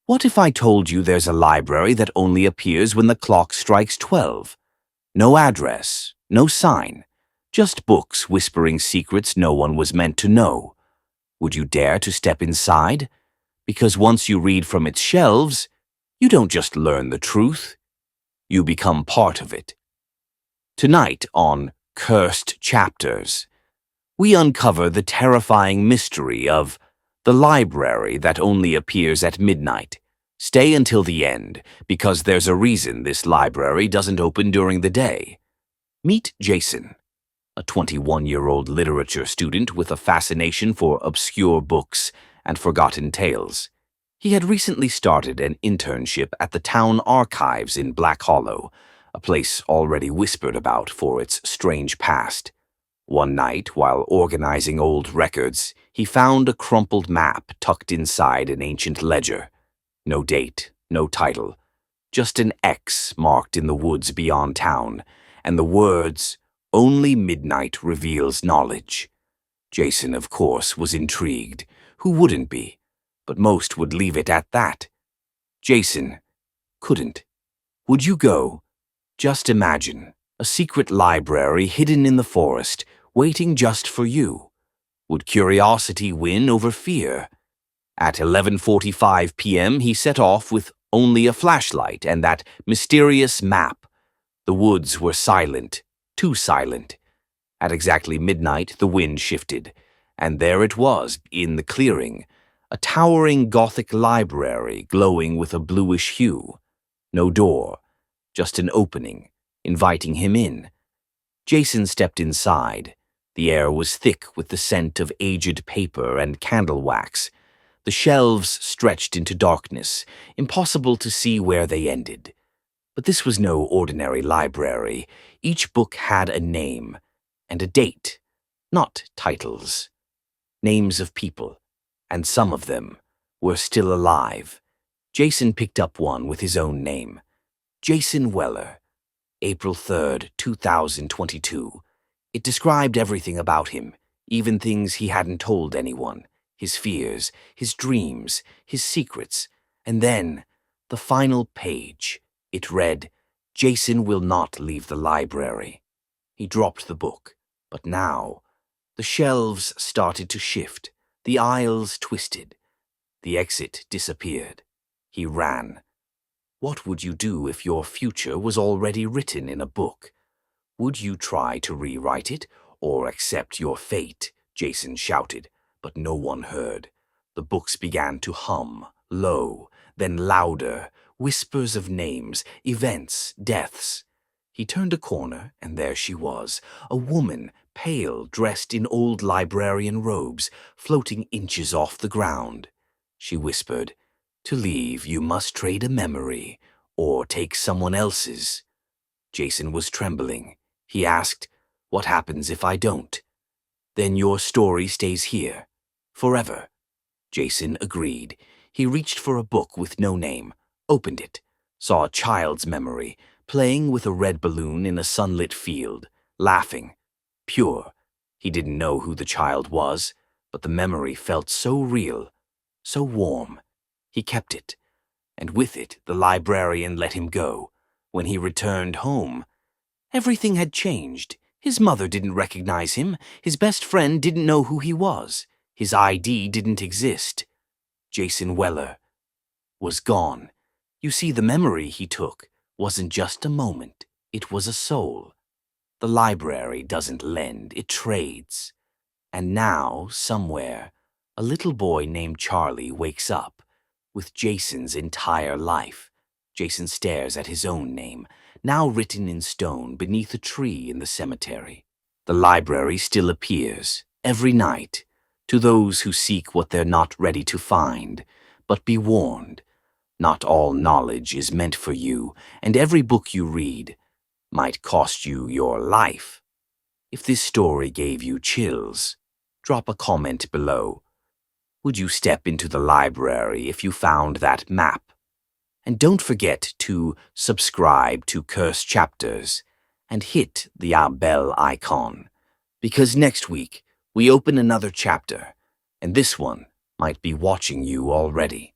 What if I told you there's a library that only appears when the clock strikes 12? No address, no sign, just books whispering secrets no one was meant to know. Would you dare to step inside? Because once you read from its shelves, you don't just learn the truth, you become part of it. Tonight on Cursed Chapters, we uncover the terrifying mystery of the library that only appears at midnight. Stay until the end, because there's a reason this library doesn't open during the day. Meet Jason, a 21-year-old literature student with a fascination for obscure books and forgotten tales. He had recently started an internship at the town archives in Black Hollow, a place already whispered about for its strange past. One night, while organizing old records, he found a crumpled map tucked inside an ancient ledger. No date, no title, just an X marked in the woods beyond town, and the words, "Only midnight reveals knowledge." Jason, of course, was intrigued. Who wouldn't be? But most would leave it at that. Jason couldn't. Would you go? Just imagine, a secret library hidden in the forest, waiting just for you. Would curiosity win over fear? At 11:45 p.m., he set off with only a flashlight and that mysterious map. The woods were silent, too silent. At exactly midnight, the wind shifted, and there it was, in the clearing, a towering Gothic library glowing with a bluish hue. No door, just an opening, inviting him in. Jason stepped inside. The air was thick with the scent of aged paper and candle wax. The shelves stretched into darkness, impossible to see where they ended. But this was no ordinary library. Each book had a name and a date, not titles. Names of people, and some of them were still alive. Jason picked up one with his own name. Jason Weller, April 3rd, 2022. It described everything about him, even things he hadn't told anyone. His fears, his dreams, his secrets, and then the final page. It read, "Jason will not leave the library." He dropped the book, but now the shelves started to shift, the aisles twisted, the exit disappeared. He ran. What would you do if your future was already written in a book? Would you try to rewrite it or accept your fate? Jason shouted. But no one heard. The books began to hum, low, then louder, whispers of names, events, deaths. He turned a corner, and there she was, a woman, pale, dressed in old librarian robes, floating inches off the ground. She whispered, "To leave, you must trade a memory, or take someone else's." Jason was trembling. He asked, "What happens if I don't?" "Then your story stays here. Forever." Jason agreed. He reached for a book with no name, opened it, saw a child's memory, playing with a red balloon in a sunlit field, laughing. Pure. He didn't know who the child was, but the memory felt so real, so warm. He kept it, and with it the librarian let him go. When he returned home, everything had changed. His mother didn't recognize him. His best friend didn't know who he was. His ID didn't exist. Jason Weller was gone. You see, the memory he took wasn't just a moment. It was a soul. The library doesn't lend, it trades. And now, somewhere, a little boy named Charlie wakes up with Jason's entire life. Jason stares at his own name, now written in stone beneath a tree in the cemetery. The library still appears, every night, to those who seek what they're not ready to find. But be warned, not all knowledge is meant for you, and every book you read might cost you your life. If this story gave you chills, drop a comment below. Would you step into the library if you found that map? And don't forget to subscribe to Cursed Chapters and hit the bell icon, because next week we open another chapter, and this one might be watching you already.